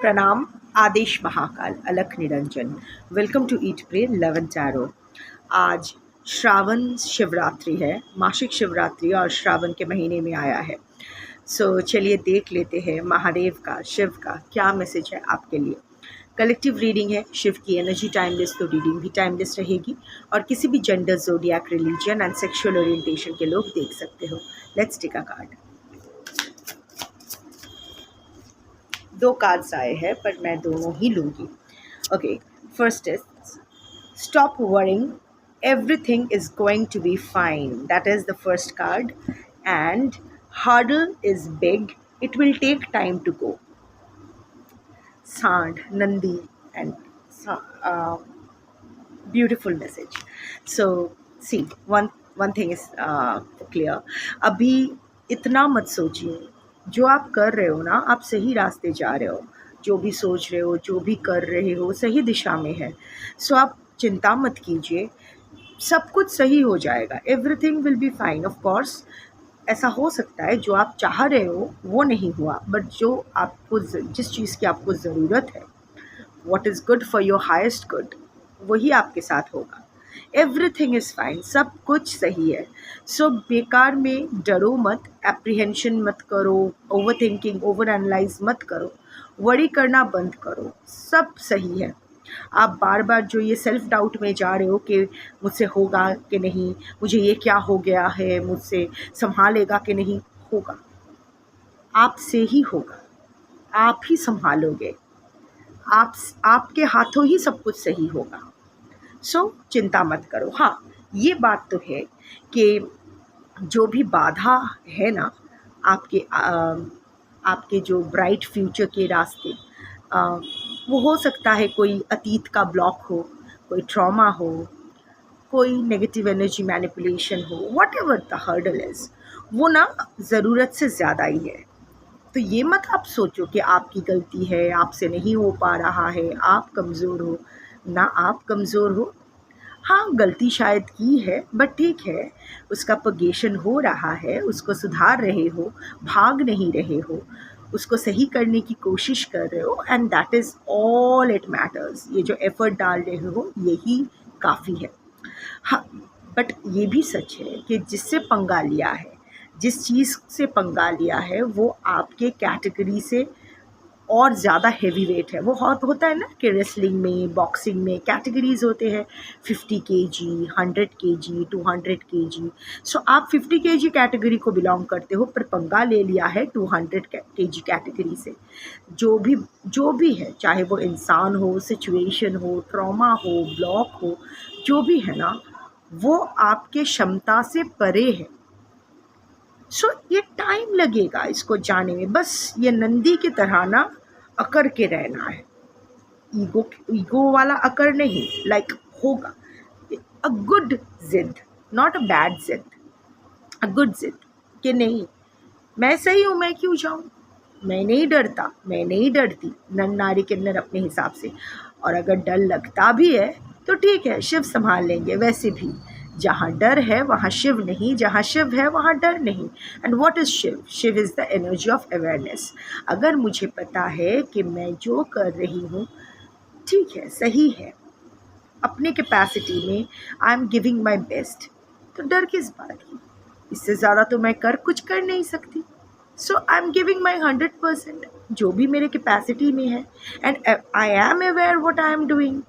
प्रणाम, आदेश Mahakal, Alakh Niranjan. Welcome to Eat Pray Leven Tarot. आज श्रावण शिवरात्रि है, मासिक शिवरात्रि और श्रावण के महीने में आया है। चलिए देख लेते हैं महादेव का, शिव का क्या मैसेज है आपके लिए। कलेक्टिव रीडिंग है, शिव की एनर्जी टाइमलेस, तो रीडिंग भी टाइमलेस रहेगी और किसी भी gender, zodiac, religion and sexual orientation के लोग देख सकते हो। Let's take a card. दो कार्ड्स आए हैं पर मैं दोनों ही लूँगी। Okay, first is stop worrying, everything is going to be fine. That is the first card. And hurdle is big, it will take time to go. Sand, Nandi, and beautiful message. So see, one thing is clear. अभी इतना मत सोचिए, जो आप कर रहे हो ना, आप सही रास्ते जा रहे हो। जो भी सोच रहे हो, जो भी कर रहे हो, सही दिशा में है। सो आप चिंता मत कीजिए, सब कुछ सही हो जाएगा। Everything will be fine. Of course ऐसा हो सकता है जो आप चाह रहे हो वो नहीं हुआ, बट जो आपको जिस चीज़ की आपको ज़रूरत है, what is good for your highest good, वही आपके साथ होगा। एवरीथिंग इज़ फाइन, सब कुछ सही है। सो बेकार में डरो मत, एप्रीहेंशन मत करो, ओवर थिंकिंग, ओवर एनालाइज मत करो, वरी करना बंद करो, सब सही है। आप बार बार जो ये सेल्फ डाउट में जा रहे हो कि मुझसे होगा कि नहीं, मुझे ये क्या हो गया है, मुझसे संभालेगा कि नहीं, होगा, आपसे ही होगा, आप ही संभालोगे, आपके हाथों ही सब कुछ सही होगा। चिंता मत करो। हाँ, ये बात तो है कि जो भी बाधा है ना आपके जो ब्राइट फ्यूचर के रास्ते, वो हो सकता है कोई अतीत का ब्लॉक हो, कोई ट्रॉमा हो, कोई नेगेटिव एनर्जी मैनिपुलेशन हो, व्हाटएवर द हर्डल इज़, वो ना ज़रूरत से ज़्यादा ही है। तो ये मत आप सोचो कि आपकी गलती है, आपसे नहीं हो पा रहा है, आप कमज़ोर हो। ना आप कमज़ोर हो, हाँ गलती शायद की है, बट ठीक है, उसका पगेशन हो रहा है, उसको सुधार रहे हो, भाग नहीं रहे हो, उसको सही करने की कोशिश कर रहे हो, and that is all it matters. ये जो एफ़र्ट डाल रहे हो यही काफ़ी है। हाँ, बट ये भी सच है कि जिससे पंगा लिया है, जिस चीज़ से पंगा लिया है, वो आपके कैटेगरी से और ज़्यादा हेवी वेट है। वो होता है ना कि रेसलिंग में, बॉक्सिंग में कैटेगरीज़ होते हैं, 50 केजी, 100 केजी, 200 केजी। सो आप 50 केजी कैटेगरी को बिलोंग करते हो, पर पंगा ले लिया है 200 केजी कैटेगरी से। जो भी है, चाहे वो इंसान हो, सिचुएशन हो, ट्रॉमा हो, ब्लॉक हो, जो भी है ना, वो आपके क्षमता से परे है। ये टाइम लगेगा इसको जाने में। बस ये नंदी की तरह ना अकड़ के रहना है, ईगो वाला अकड़ नहीं, लाइक होगा अ गुड जिद, नॉट अ बैड जिद, अ गुड जिद कि नहीं, मैं सही हूँ, मैं क्यों जाऊँ, मैं नहीं डरता, मैं नहीं डरती, नर नारी के नर अपने हिसाब से। और अगर डर लगता भी है तो ठीक है, शिव संभाल लेंगे। वैसे भी जहाँ डर है वहाँ शिव नहीं, जहाँ शिव है वहाँ डर नहीं। And what is Shiv? Shiv is the energy of awareness. अगर मुझे पता है कि मैं जो कर रही हूँ ठीक है, सही है, अपने कैपेसिटी में I am giving my best, तो डर किस बात की? इससे ज़्यादा तो मैं कुछ कर नहीं सकती। आई एम गिविंग माई 100%, जो भी मेरे कैपेसिटी में है, and I am aware what I am doing.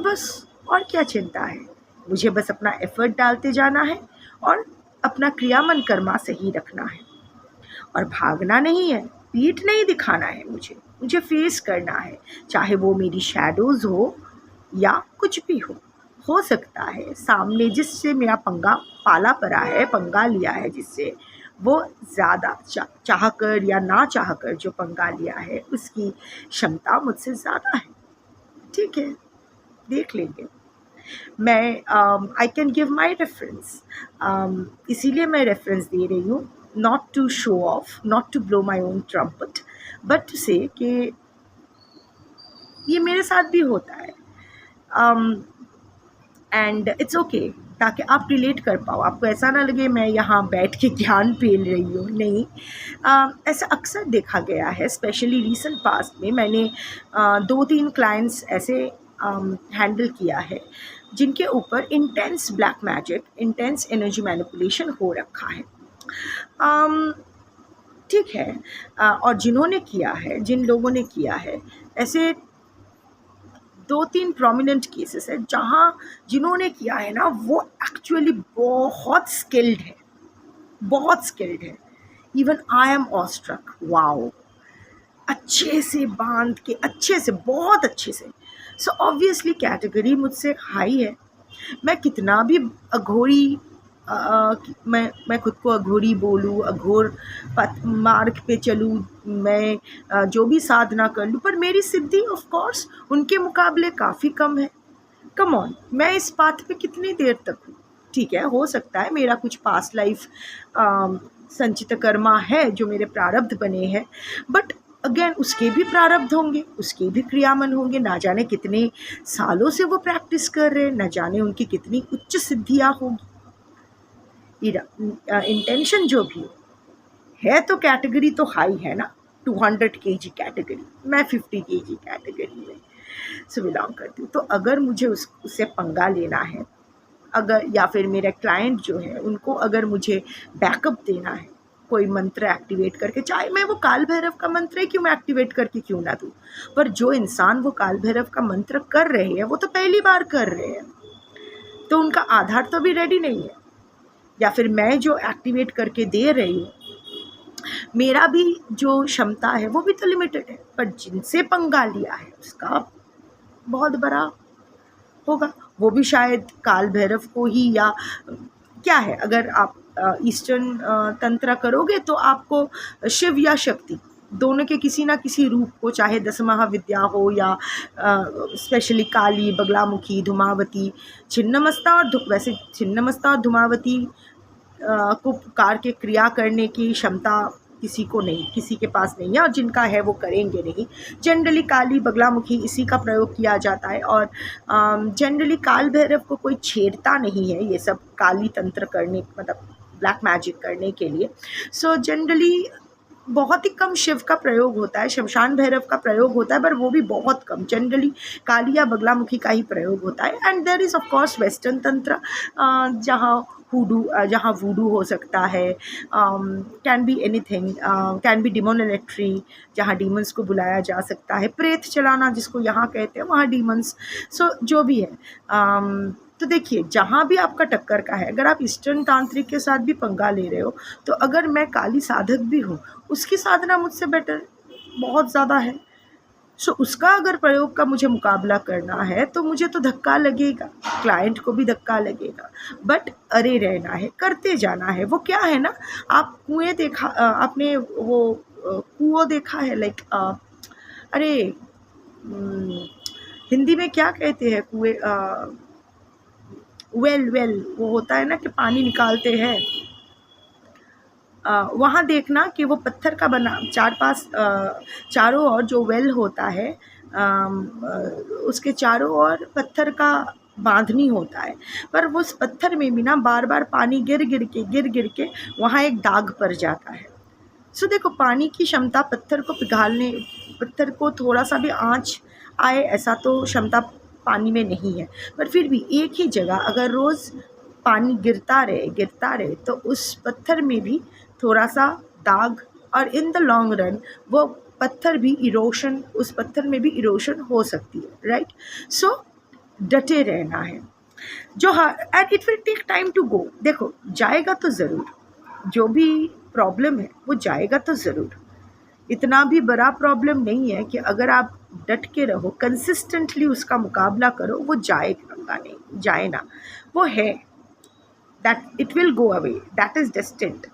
बस, और क्या चिंता है? मुझे बस अपना एफर्ट डालते जाना है और अपना क्रियामन कर्मा सही रखना है, और भागना नहीं है, पीठ नहीं दिखाना है। मुझे फेस करना है, चाहे वो मेरी शैडोज़ हो या कुछ भी हो सकता है सामने जिससे मेरा पाला पड़ा है, पंगा लिया है, जिससे वो ज़्यादा चाह कर या ना चाह कर जो पंगा लिया है, उसकी क्षमता मुझसे ज़्यादा है। ठीक है, देख लेंगे। मैं I can give my reference, इसीलिए मैं रेफरेंस दे रही हूँ, not to show off, not to blow my own trumpet, but to say कि ये मेरे साथ भी होता है, एंड इट्स ओके, ताकि आप रिलेट कर पाओ, आपको ऐसा ना लगे मैं यहाँ बैठ के ज्ञान पेल रही हूँ, नहीं। ऐसा अक्सर देखा गया है, स्पेशली रीसेंट पास्ट में मैंने 2-3 क्लाइंट्स ऐसे हैंडल किया है जिनके ऊपर intense black magic, intense energy manipulation हो रखा है। ठीक है, और जिन्होंने किया है, जिन लोगों ने किया है, ऐसे 2-3 प्रोमिनेंट केसेस है जहाँ जिन्होंने किया है ना वो एक्चुअली बहुत स्किल्ड है, बहुत स्किल्ड है। Even I am awestruck, wow, अच्छे से बांध के, अच्छे से, बहुत अच्छे से। सो ऑब्वियसली कैटेगरी मुझसे हाई है। मैं कितना भी अघोरी मैं खुद को अघोरी बोलूँ, अघोर मार्ग पे चलूँ, मैं जो भी साधना कर लूँ, पर मेरी सिद्धि ऑफ कोर्स उनके मुकाबले काफ़ी कम है। कम ऑन, मैं इस पाथ पे कितनी देर तक हूँ? ठीक है, हो सकता है मेरा कुछ पास्ट लाइफ संचित कर्मा है जो मेरे प्रारब्ध बने हैं, बट अगेन उसके भी प्रारब्ध होंगे, उसके भी क्रियामन होंगे। ना जाने कितने सालों से वो प्रैक्टिस कर रहे हैं, ना जाने उनकी कितनी उच्च सिद्धियाँ होगी। इंटेंशन जो भी है तो कैटेगरी तो हाई है ना, 200 kg कैटेगरी, मैं 50 kg कैटेगरी में से बिलोंग करती हूँ। तो अगर मुझे उससे पंगा लेना है, अगर या फिर मेरा क्लाइंट जो है उनको अगर मुझे बैकअप देना है कोई मंत्र एक्टिवेट करके, चाहे मैं वो काल भैरव का मंत्र है क्यों मैं एक्टिवेट करके क्यों ना दूँ, पर जो इंसान वो काल भैरव का मंत्र कर रहे हैं वो तो पहली बार कर रहे हैं, तो उनका आधार तो भी रेडी नहीं है। या फिर मैं जो एक्टिवेट करके दे रही हूँ, मेरा भी जो क्षमता है वो भी तो लिमिटेड है, पर जिनसे पंगा लिया है उसका बहुत बड़ा होगा। वो भी शायद काल भैरव को ही, या क्या है, अगर आप ईस्टर्न तंत्र करोगे तो आपको शिव या शक्ति दोनों के किसी ना किसी रूप को, चाहे 10 महाविद्या हो या स्पेशली काली, बगलामुखी, धूमावती, छिन्नमस्ता, और वैसे छिन्नमस्ता और धूमावती को पुकार के क्रिया करने की क्षमता किसी को नहीं, किसी के पास नहीं है, और जिनका है वो करेंगे नहीं। जनरली काली, बगलामुखी इसी का प्रयोग किया जाता है, और जनरली काल भैरव को कोई छेड़ता नहीं है ये सब काली तंत्र करने, मतलब ब्लैक मैजिक करने के लिए। सो जनरली बहुत ही कम शिव का प्रयोग होता है, शमशान भैरव का प्रयोग होता है, पर वो भी बहुत कम। जनरली काली या बगलामुखी का ही प्रयोग होता है। And there is of course western तंत्र, जहाँ वूडू हो सकता है, can be anything, can be demonetary, जहाँ डीमंस को बुलाया जा सकता है, प्रेत चलाना जिसको यहाँ कहते हैं, वहाँ डीमंस। सो जो भी है, तो देखिए जहाँ भी आपका टक्कर का है, अगर आप ईस्टर्न तांत्रिक के साथ भी पंगा ले रहे हो, तो अगर मैं काली साधक भी हूँ, उसकी साधना मुझसे बेटर बहुत ज़्यादा है। सो उसका अगर प्रयोग का मुझे मुकाबला करना है तो मुझे तो धक्का लगेगा, क्लाइंट को भी धक्का लगेगा, बट अरे रहना है, करते जाना है। वो क्या है ना, आप कुएं देखा, आपने वो कुआं देखा है, लाइक अरे हिंदी में क्या कहते हैं कुएं, वेल वो होता है ना कि पानी निकालते हैं, वहाँ देखना कि वो पत्थर का बना, चारों ओर जो वेल होता है, उसके चारों ओर पत्थर का बांधनी होता है, पर वो उस पत्थर में भी ना बार बार पानी गिर गिर के वहाँ एक दाग पड़ जाता है। सो देखो, पानी की क्षमता पत्थर को पिघालने, पत्थर को थोड़ा सा भी आँच आए ऐसा तो क्षमता पानी में नहीं है, पर फिर भी एक ही जगह अगर रोज़ पानी गिरता रहे तो उस पत्थर में भी थोड़ा सा दाग, और इन द लॉन्ग रन वो पत्थर भी इरोशन, उस पत्थर में भी इरोशन हो सकती है, राइट। सो डटे रहना है, जो and it will take time to go. देखो जाएगा तो ज़रूर, जो भी प्रॉब्लम है वो जाएगा तो ज़रूर। इतना भी बड़ा प्रॉब्लम नहीं है कि अगर आप डट के रहो, कंसिस्टेंटली उसका मुकाबला करो, वो जाएगा नहीं, जाए ना, वो है, that it will go away, that is destined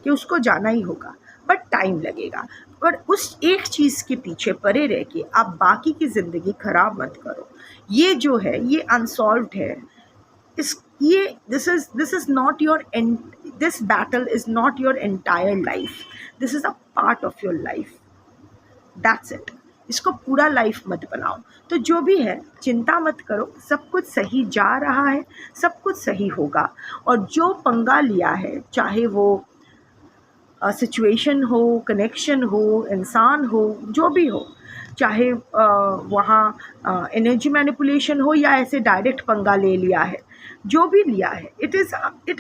कि उसको जाना ही होगा, बट टाइम लगेगा। पर उस एक चीज़ के पीछे पड़े रह के आप बाकी की ज़िंदगी ख़राब मत करो। ये जो है ये अनसॉल्व्ड है, this is not your end, this battle is not your entire life, this is a part of your life, that's it। इसको पूरा लाइफ मत बनाओ। तो जो भी है चिंता मत करो, सब कुछ सही जा रहा है, सब कुछ सही होगा। और जो पंगा लिया है, चाहे वो सिचुएशन हो, कनेक्शन हो, इंसान हो, जो भी हो, चाहे वहाँ एनर्जी मैनिपुलेशन हो या ऐसे डायरेक्ट पंगा ले लिया है, जो भी लिया है, it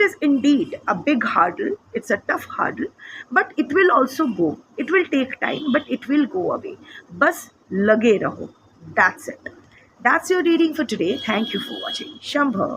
is indeed a big hurdle, it's a tough hurdle, but it will also go, it will take time but it will go away। बस लगे रहो, that's it। That's your reading for today। Thank you for watching। Shambha।